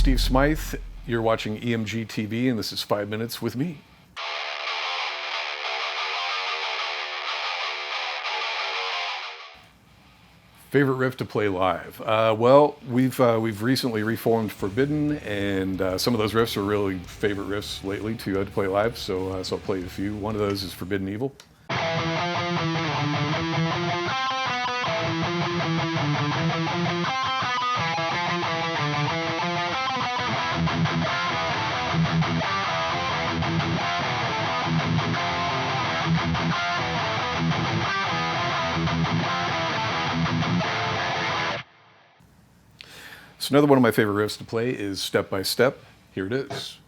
Steve Smyth. You're watching EMGtv, and this is 5 Minutes with me. Favorite riff to play live? Well, we've recently reformed Forbidden, and some of those riffs are really favorite riffs lately to play live. So I'll play a few. One of those is Forbidden Evil. So another one of my favorite riffs to play is Step by Step. Here it is.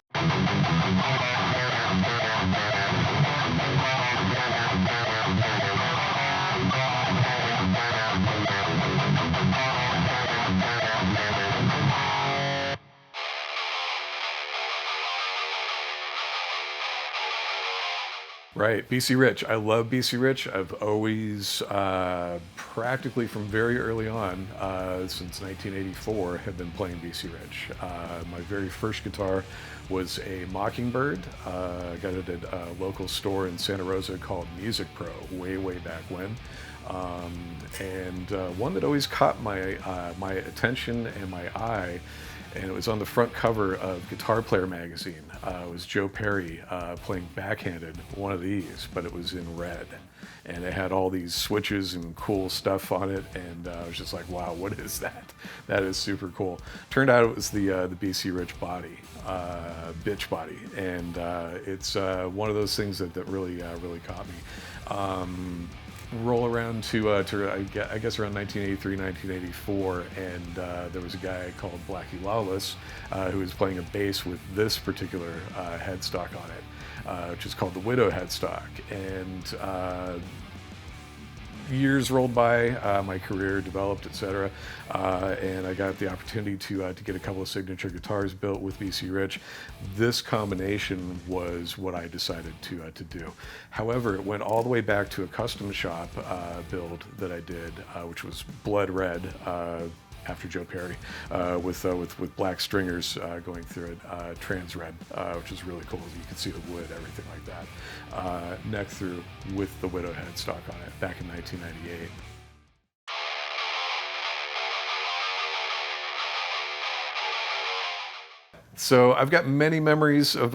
Right, BC Rich. I love BC Rich. I've always, practically from very early on, since 1984, have been playing BC Rich. My very first guitar was a Mockingbird. I got it at a local store in Santa Rosa called Music Pro, way back when. And one that always caught my my attention and my eye, and it was on the front cover of Guitar Player magazine. It was Joe Perry playing backhanded one of these, but it was in red. And it had all these switches and cool stuff on it, and I was just like, wow, what is that? That is super cool. Turned out it was the BC Rich body, bitch body, and it's one of those things that really caught me. Roll around to I guess around 1983, 1984, and there was a guy called Blackie Lawless who was playing a bass with this particular headstock on it, which is called the Widow headstock. And years rolled by, my career developed, etc., and I got the opportunity to get a couple of signature guitars built with BC Rich. This combination was what I decided to do. However, it went all the way back to a custom shop build that I did, which was blood red. After Joe Perry, with black stringers going through it, trans red, which is really cool. You can see the wood, everything like that. Neck through with the Widow headstock on it back in 1998. So I've got many memories of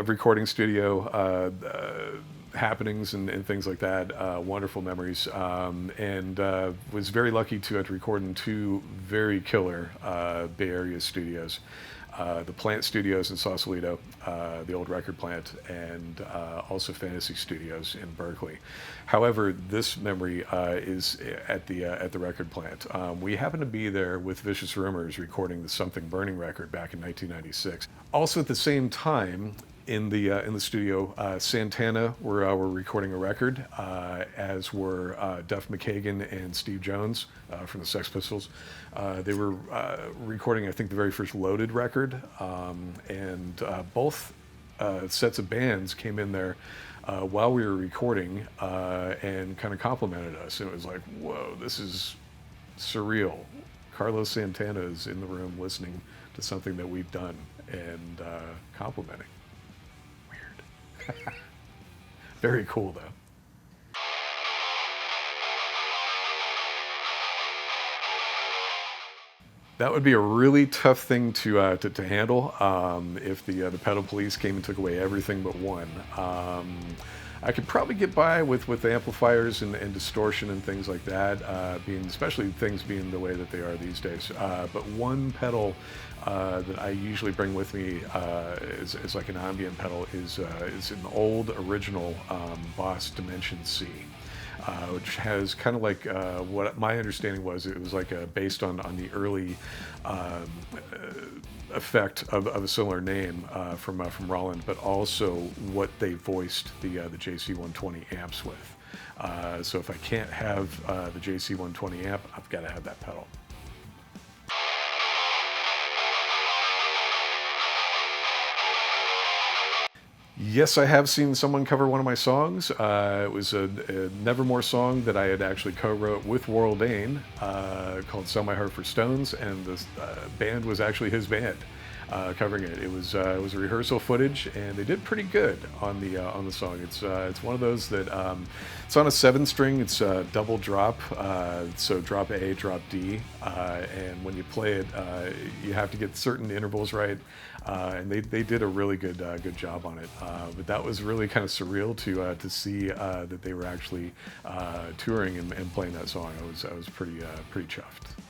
recording studio happenings and things like that, wonderful memories, and was very lucky to record in two very killer Bay Area studios. The Plant Studios in Sausalito, the old record plant, and also Fantasy Studios in Berkeley. However, this memory is at the record plant. We happened to be there with Vicious Rumors recording the Something Burning record back in 1996. Also at the same time, in the studio, Santana were recording a record, as were Duff McKagan and Steve Jones from the Sex Pistols. They were recording, I think, the very first Loaded record, and both sets of bands came in there while we were recording and kind of complimented us. And it was like, whoa, this is surreal. Carlos Santana is in the room listening to something that we've done and complimenting. Very cool, though. That would be a really tough thing to handle if the pedal police came and took away everything but one. I could probably get by with amplifiers and distortion and things like that, especially things being the way that they are these days. But one pedal that I usually bring with me is like an ambient pedal is an old original Boss Dimension C. Which has kind of like what my understanding was. It was like based on the early effect of a similar name from Roland, but also what they voiced the JC120 amps with. So if I can't have the JC120 amp, I've got to have that pedal. Yes, I have seen someone cover one of my songs. It was a Nevermore song that I had actually co-wrote with Warrell Dane called Sell My Heart for Stones, and the band was actually his band. covering it. It was a rehearsal footage, and they did pretty good on the song. It's one of those that it's on a 7-string. It's double drop, so drop A, drop D, and when you play it, you have to get certain intervals right, and they did a really good job on it. But that was really kind of surreal to see that they were actually touring and playing that song. I was pretty chuffed.